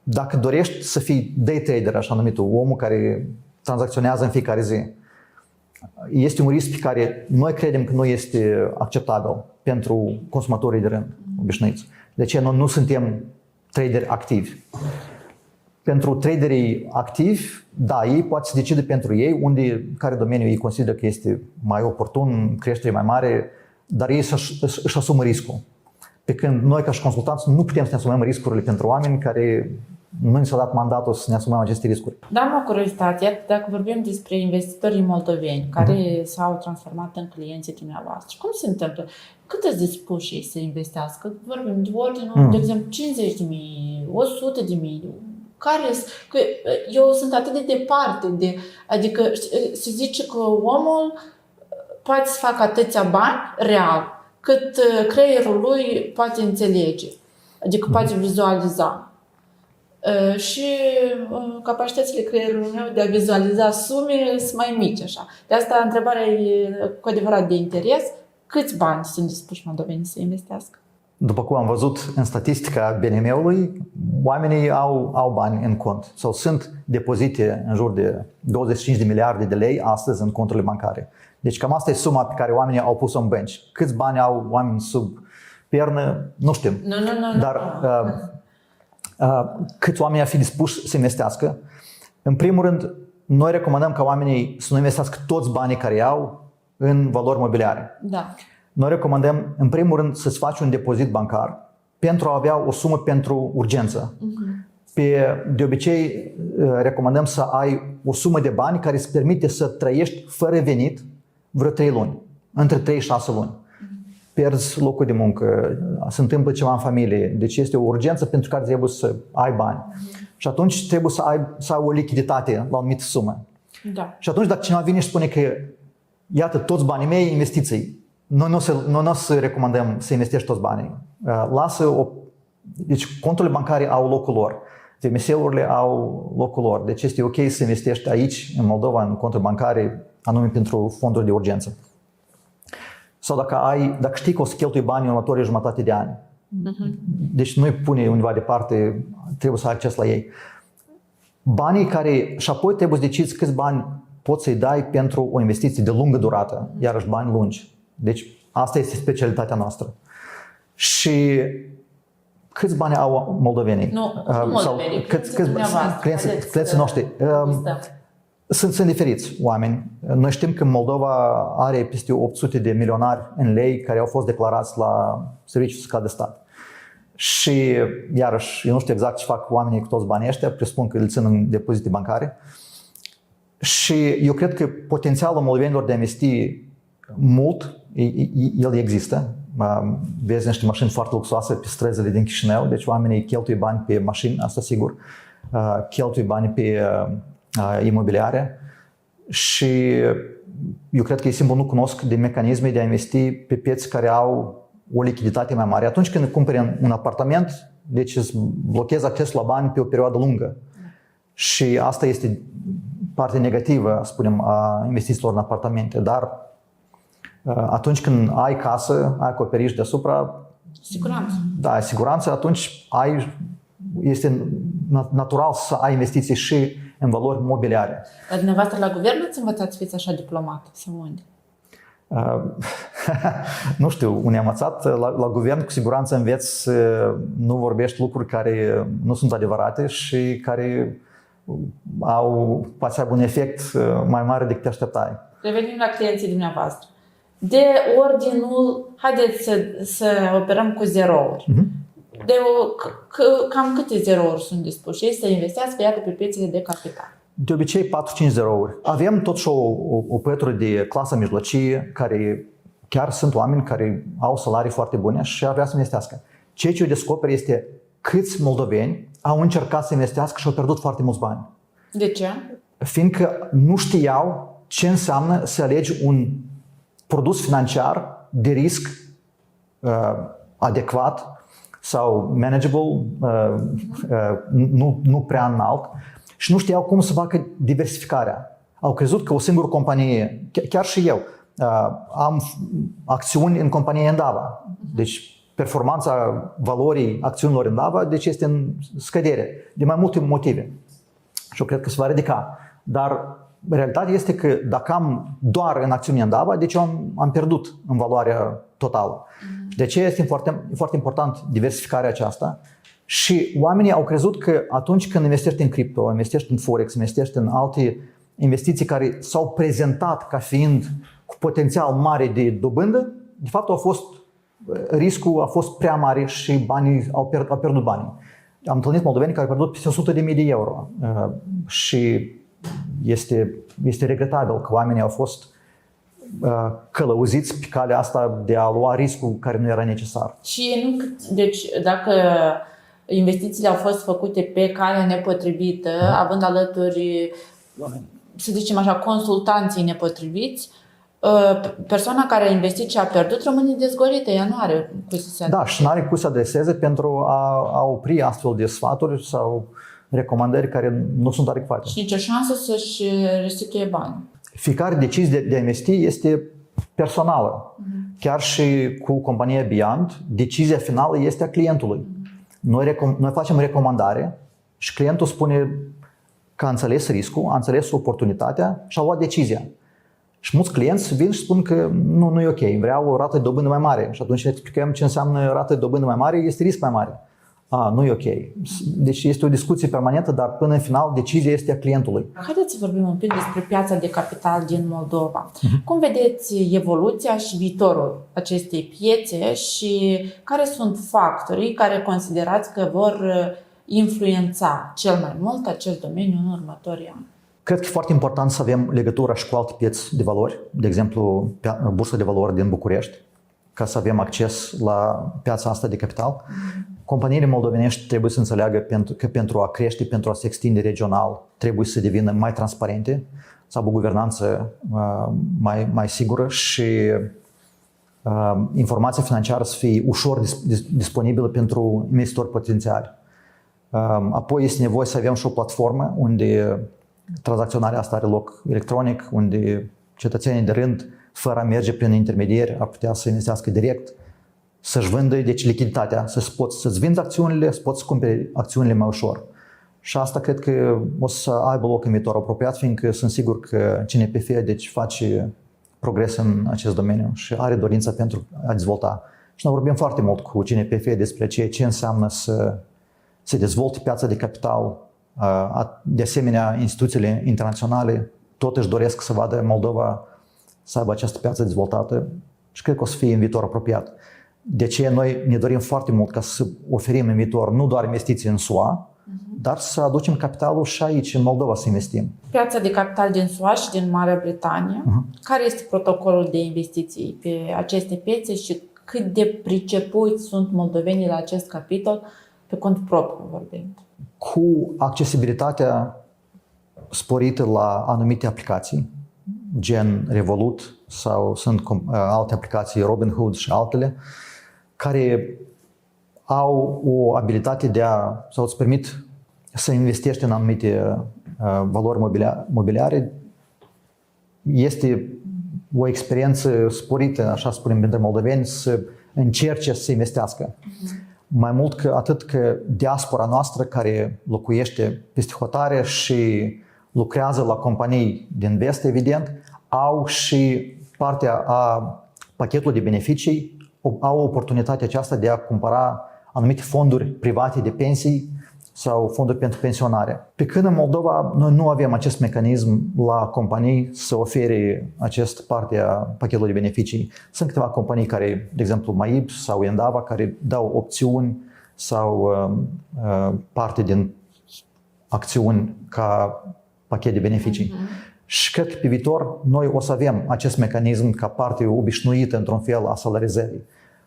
dacă dorești să fii day trader, așa numitul, omul care tranzacționează în fiecare zi, este un risc pe care noi credem că nu este acceptabil pentru consumatorii de rând obișnuiți. De ce nu suntem traderi activi. Pentru traderii activi, da, ei poate să decide pentru ei care domeniu ei consideră că este mai oportun, creștere mai mare, dar ei își asumă riscul. Pe când noi ca și consultanți nu putem să ne asumăm riscurile pentru oameni care nu ni s-a dat mandatul să ne asumăm aceste riscuri. Da, am o curiozitate, dacă vorbim despre investitorii moldoveni care s-au transformat în clienții dumneavoastră, cum se întâmplă? Cât îți dispuși ei să investească? Vorbim de ordinul, de exemplu, 50.000, 100.000, că eu sunt atât de departe, adică se zice că omul poate să facă atâția bani real, cât creierul lui poate înțelege, adică poate vizualiza. Și capacitățile creierului meu de a vizualiza sume sunt mai mici, așa. De asta întrebarea e cu adevărat de interes. Câți bani sunt dispuși moldovenii să investească? după cum am văzut în statistica BNM-ului, oamenii au bani în cont sau sunt depozite în jur de 25 de miliarde de lei astăzi în conturile bancare. Deci cam asta e suma pe care oamenii au pus-o în bănci. Câți bani au oamenii sub pernă, nu știm. Dar câți oameni ar fi dispuși să investească? În primul rând, noi recomandăm ca oamenii să nu investească toți banii care au în valori mobiliare. Da. Noi recomandăm, în primul rând, să-ți faci un depozit bancar pentru a avea o sumă pentru urgență. De obicei, recomandăm să ai o sumă de bani care îți permite să trăiești fără venit vreo 3 luni, între 3 și 6 luni. Pierzi locul de muncă, se întâmplă ceva în familie, deci este o urgență pentru care trebuie să ai bani. Și atunci trebuie să ai o lichiditate la o anumită sumă. Da. Și atunci dacă cineva vine și spune că iată, toți banii mei investiții, noi nu o să recomandăm să investești toți banii. Deci conturile bancare au locul lor. VMS-urile au locul lor. Deci este ok să investești aici, în Moldova, în conturi bancare, anume pentru fonduri de urgență. Sau dacă știi că o să cheltui bani în următorii jumătate de ani. Deci nu-i pune undeva departe, trebuie să ai acces la ei. Banii care, și apoi trebuie să decizi câți bani poți să-i dai pentru o investiție de lungă durată, iarăși bani lungi. Deci asta este specialitatea noastră. Și câți bani au moldovenii? Moldovenii, clienții noștri. Sunt diferiți oameni. Noi știm că Moldova are peste 800 de milionari în lei care au fost declarați la Serviciul Fiscal de Stat. Și iarăși, eu nu știu exact ce fac oamenii cu toți banii ăștia, presupun că îl țin în depozite bancare. Și eu cred că potențialul moldovenilor de a investi mult, el există. Vezi niște mașini foarte luxoase pe străzile din Chișinău, deci oamenii cheltuie bani pe mașini, asta sigur, cheltuie bani pe imobiliare și eu cred că ei simplu nu cunosc de mecanisme de a investi pe piețe care au o lichiditate mai mare. Atunci când cumperi un apartament, deci îți blochezi accesul la bani pe o perioadă lungă. Și asta este partea negativă, spunem, a investițiilor în apartamente. Dar atunci când ai casă, ai acoperiș deasupra, siguranță. Da, siguranță, atunci este natural să ai investiții și în valori mobiliare. Dar dumneavoastră la guvern ați învățat să fiți așa diplomat sau unde? Nu știu, unde am învățat. La guvern cu siguranță înveți să nu vorbești lucruri care nu sunt adevărate și care poate să aibă un efect mai mare decât te așteptai. Revenim la clienții dumneavoastră. De ordinul, haideți să operăm cu zerouri. Cam câte zerouri sunt dispuși ei să investească iar pe piețele de capital? De obicei 4-5 zerouri. Avem totuși o pătură de clasă mijlocie care chiar sunt oameni care au salarii foarte bune și ar vrea să investească. Ceea ce eu descoper este câți moldoveni au încercat să investească și au pierdut foarte mulți bani. De ce? Fiindcă nu știau ce înseamnă să alegi un produs financiar de risc adecvat sau manageable, nu prea înalt și nu știau cum să facă diversificarea. Au crezut că o singură companie, chiar și eu, am acțiuni în compania Endava. Deci performanța valorii acțiunilor Endava deci este în scădere, de mai multe motive. Și eu cred că se va ridica. Dar realitatea este că dacă am doar în acțiuni Endava, deci eu am pierdut în valoarea totală. De aceea este foarte important diversificarea aceasta și oamenii au crezut că atunci când investești în cripto, investești în Forex, investești în alte investiții care s-au prezentat ca fiind cu potențial mare de dobândă, de fapt riscul a fost prea mare și banii au pierdut banii. Am întâlnit moldoveni care au pierdut peste 100.000 de euro și este regretabil că oamenii au fost călăuziți pe calea asta de a lua riscul care nu era necesar. Deci dacă investițiile au fost făcute pe calea nepotrivită, având alături, să zicem așa, consultanții nepotriviți, persoana care a investit și a pierdut rămâne dezgolită, ea nu are cui să se adreseze. Da, și nu are cui să adreseze pentru a opri astfel de sfaturi sau recomandări care nu sunt adecvate. Și nicio șansă să-și restituie bani. Fiecare decizie de a investi este personală. Chiar și cu compania Beyond, decizia finală este a clientului. Noi facem recomandare și clientul spune că a înțeles riscul, a înțeles oportunitatea și a luat decizia. Și mulți clienți vin și spun că nu e ok, vreau o rată de dobândă mai mare. Și atunci explicăm ce înseamnă rată de dobândă mai mare, este risc mai mare. Nu e ok. Deci este o discuție permanentă, dar până în final decizia este a clientului. Haideți să vorbim un pic despre piața de capital din Moldova. Cum vedeți evoluția și viitorul acestei piețe și care sunt factorii care considerați că vor influența cel mai mult acest domeniu în următorii ani? Cred că e foarte important să avem legătura și cu alte piețe de valori, de exemplu Bursa de Valori din București, ca să avem acces la piața asta de capital. Companiile moldovenești trebuie să înțeleagă că pentru a crește, pentru a se extinde regional, trebuie să devină mai transparente, să aibă o guvernanță mai sigură și informația financiară să fie ușor disponibilă pentru investitori potențiali. Apoi este nevoie să avem și o platformă unde tranzacționarea asta are loc electronic, unde cetățenii de rând, fără a merge prin intermediari, ar putea să investească direct, să-și vândă, deci lichiditatea, să-ți vinzi acțiunile, să poți să cumperi acțiunile mai ușor. Și asta cred că o să aibă loc în viitor apropiat, fiindcă sunt sigur că CNPF deci face progres în acest domeniu și are dorința pentru a dezvolta. Și noi vorbim foarte mult cu CNPF despre ce înseamnă să se dezvolte piața de capital. De asemenea, instituțiile internaționale tot își doresc să vadă Moldova să aibă această piață dezvoltată și cred că o să fie în viitor apropiat. De ce noi ne dorim foarte mult ca să oferim în viitor nu doar investiții în SUA, dar să aducem capitalul și aici, în Moldova, să investim. Piața de capital din SUA și din Marea Britanie, care este protocolul de investiții pe aceste piețe și cât de pricepuți sunt moldovenii la acest capitol pe cont propriu vorbind? Cu accesibilitatea sporită la anumite aplicații, gen Revolut sau sunt alte aplicații, Robinhood și altele, care au o abilitate sau îți permit să investești în anumite valori mobiliare, este o experiență sporită, așa spunem pentru moldoveni, să încerce să investească. Mai mult că atât că diaspora noastră care locuiește peste hotare și lucrează la companii din vest, evident, au și partea a pachetului de beneficii, au oportunitatea aceasta de a cumpăra anumite fonduri private de pensii sau fonduri pentru pensionare. Pe când în Moldova noi nu avem acest mecanism la companii să ofere acest parte a pachetului de beneficii. Sunt câteva companii care, de exemplu Maib sau Endava, care dau opțiuni sau parte din acțiuni ca pachet de beneficii. Și cred că pe viitor noi o să avem acest mecanism ca parte obișnuită într-un fel a salarizării.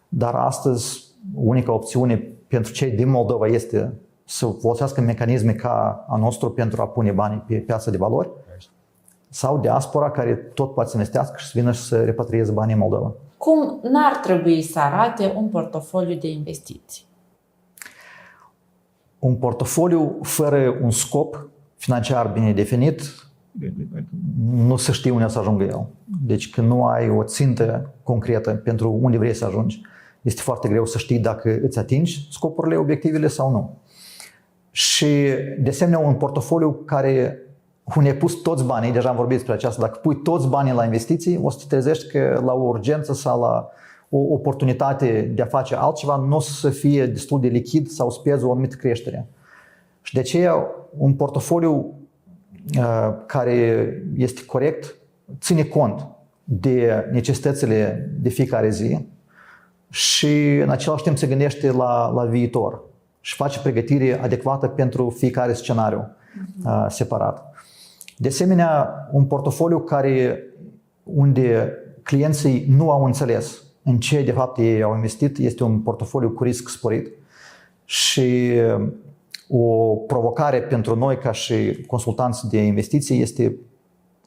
Dar astăzi unica opțiune pentru cei din Moldova este să folosească mecanisme ca a nostru pentru a pune banii pe piața de valori sau diaspora care tot poate să investească și să vină și să repatrieze banii în Moldova. Cum n-ar trebui să arate un portofoliu de investiții? Un portofoliu fără un scop financiar bine definit nu se știe unde să ajungă el. Deci când nu ai o țintă concretă pentru unde vrei să ajungi, este foarte greu să știi dacă îți atingi scopurile, obiectivele sau nu. Și de asemenea un portofoliu unde ai pus toți banii, deja am vorbit despre aceasta, dacă pui toți banii la investiții, o să te trezești că la o urgență sau la o oportunitate de a face altceva nu o să fie destul de lichid sau să pierzi o anumită creștere. Și de aceea un portofoliu care este corect ține cont de necesitățile de fiecare zi și în același timp se gândește la viitor și face pregătire adecvată pentru fiecare scenariu separat. De asemenea, un portofoliu unde clienții nu au înțeles în ce de fapt ei au investit este un portofoliu cu risc sporit și o provocare pentru noi ca și consultanți de investiții este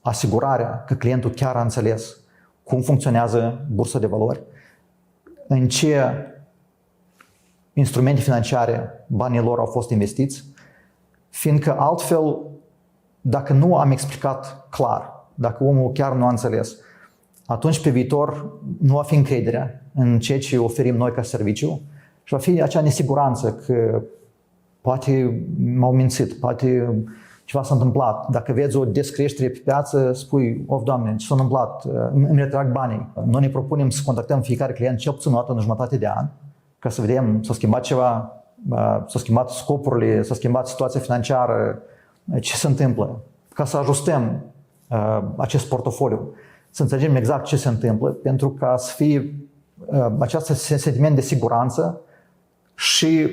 asigurarea că clientul chiar a înțeles cum funcționează bursa de valori, în ce instrumente financiare banii lor au fost investiți, fiindcă altfel, dacă nu am explicat clar, dacă omul chiar nu a înțeles, atunci pe viitor nu va fi încrederea în ceea ce oferim noi ca serviciu și va fi acea nesiguranță că poate m-au mințit, poate ceva s-a întâmplat. Dacă vezi o descreștere pe piață, spui, of, Doamne, ce s-a întâmplat? Îmi retrag banii. Noi ne propunem să contactăm fiecare client cel puțin o dată în jumătate de an, ca să vedem, s-a schimbat ceva, s-a schimbat scopurile, s-a schimbat situația financiară, ce se întâmplă, ca să ajustăm acest portofoliu, să înțelegem exact ce se întâmplă, pentru ca să fie acest sentiment de siguranță și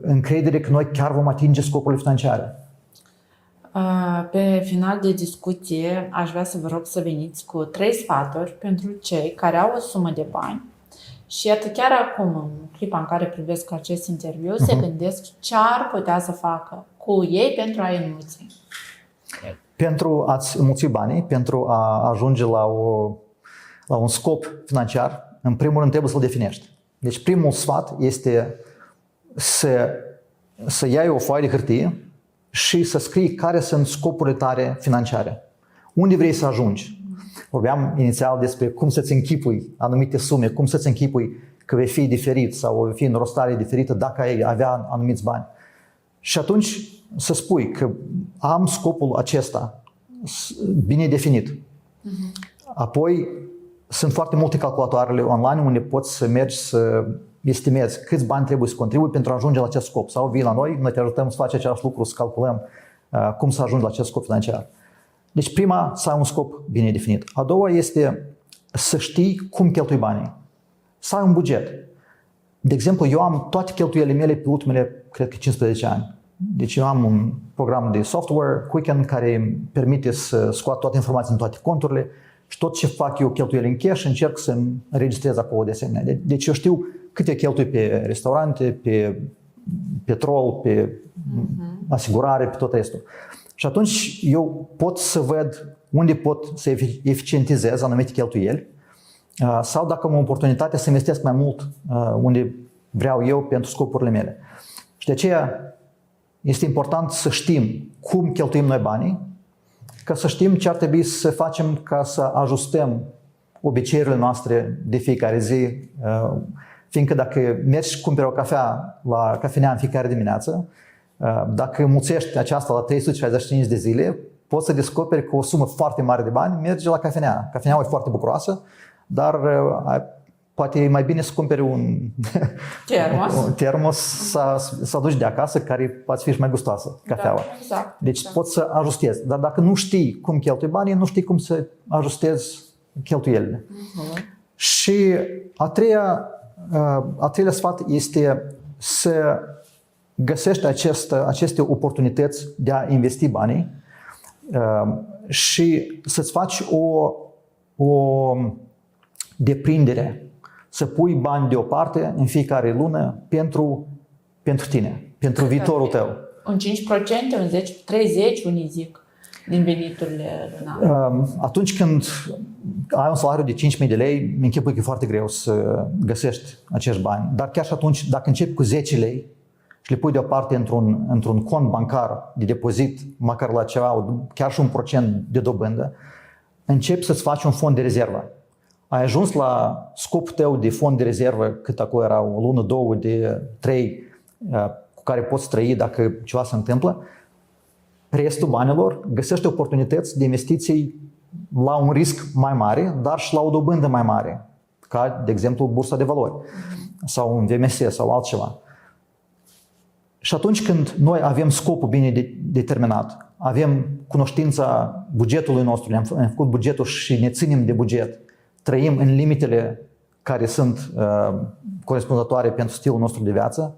încredere că noi chiar vom atinge scopurile financiare. Pe final de discuție, aș vrea să vă rog să veniți cu 3 sfaturi pentru cei care au o sumă de bani și iată chiar acum, în clipa în care privesc acest interviu, se gândesc ce ar putea să facă cu ei pentru a-i înmulți. Pentru a-ți înmulți banii, pentru a ajunge la un scop financiar, în primul rând trebuie să-l definești. Deci primul sfat este să iei o foaie de hârtie și să scrii care sunt scopurile tale financiare. Unde vrei să ajungi? Vorbeam inițial despre cum să-ți închipui anumite sume, cum să-ți închipui că vei fi diferit sau vei fi în o stare diferită dacă ai avea anumiți bani. Și atunci să spui că am scopul acesta bine definit. Apoi sunt foarte multe calculatoarele online unde poți să mergi să estimezi câți bani trebuie să contribui pentru a ajunge la acest scop. Sau vii la noi te ajutăm să faci același lucru, să calculăm cum să ajungi la acest scop financiar. Deci prima, să ai un scop bine definit. A doua este să știi cum cheltui banii. Să ai un buget. De exemplu, eu am toate cheltuielile mele pe ultimele, cred că 15 ani. Deci eu am un program de software, Quicken, care îmi permite să scoat toate informațiile în toate conturile și tot ce fac eu cheltuieli în cash, încerc să-mi înregistrez acolo de asemenea. Deci eu știu câte cheltui pe restaurante, pe petrol, pe asigurare, pe tot restul. Și atunci eu pot să văd unde pot să eficientizez anumite cheltuieli sau dacă am o oportunitate să investesc mai mult unde vreau eu pentru scopurile mele. Și de aceea este important să știm cum cheltuim noi banii, ca să știm ce ar trebui să facem ca să ajustăm obiceiurile noastre de fiecare zi. Fiindcă dacă mergi și cumperi o cafea la cafenea în fiecare dimineață, dacă mulțești aceasta la 365 de zile, poți să descoperi că o sumă foarte mare de bani merge la cafenea. Cafeneaua e foarte bucuroasă, dar poate e mai bine să cumperi un termos să aduci de acasă, care poate fi și mai gustoasă, cafeaua. Da, exact, deci poți să ajustezi. Dar dacă nu știi cum cheltui banii, nu știi cum să ajustezi cheltuielile. Și a treilea sfat este să găsești aceste oportunități de a investi banii și să-ți faci o deprindere, să pui bani deoparte în fiecare lună pentru tine, pentru viitorul tău. Un 5%, un 10%, 30%, unii zic, din veniturile lunare. Atunci când ai un salariu de 5.000 de lei, mi închipui că e foarte greu să găsești acești bani. Dar chiar și atunci, dacă începi cu 10 lei și le pui deoparte într-un cont bancar de depozit, măcar la ceva, chiar și 1% de dobândă, începi să-ți faci un fond de rezervă. Ai ajuns la scopul tău de fond de rezervă, cât acolo era o lună, 2, de 3, cu care poți trăi dacă ceva se întâmplă. Restul banilor găsește oportunități de investiții la un risc mai mare, dar și la o dobândă mai mare, ca, de exemplu, bursa de valori sau un VMS sau altceva. Și atunci când noi avem scopul bine determinat, avem cunoștința bugetului nostru, ne-am făcut bugetul și ne ținem de buget, trăim în limitele care sunt corespunzătoare pentru stilul nostru de viață,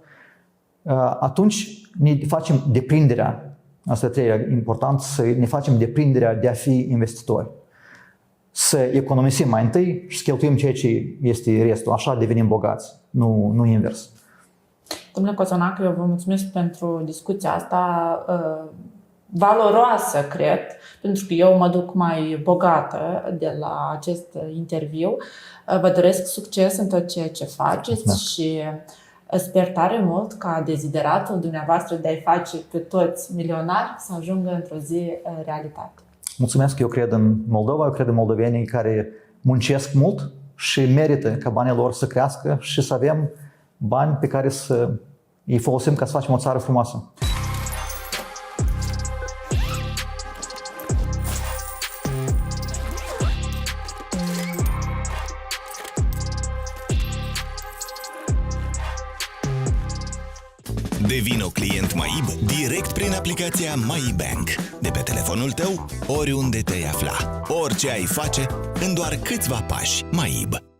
atunci ne facem deprinderea. Asta e important, să ne facem deprinderea de a fi investitori. Să economisim mai întâi și să cheltuim ceea ce este restul. Așa devenim bogați, nu invers. Domnule Cozonac, eu vă mulțumesc pentru discuția asta valoroasă, cred, pentru că eu mă duc mai bogată de la acest interviu. Vă doresc succes în tot ceea ce faceți și sper tare mult ca dezideratul dumneavoastră de a-i face pe toți milionari să ajungă într-o zi realitate. Mulțumesc, eu cred în Moldova, eu cred în moldovenii care muncesc mult și merită ca banii lor să crească și să avem bani pe care să îi folosim ca să facem o țară frumoasă. Devino client MAIB direct prin aplicația MyBank, de pe telefonul tău, oriunde te-ai afla. Orice ai face, în doar câțiva pași. MAIB.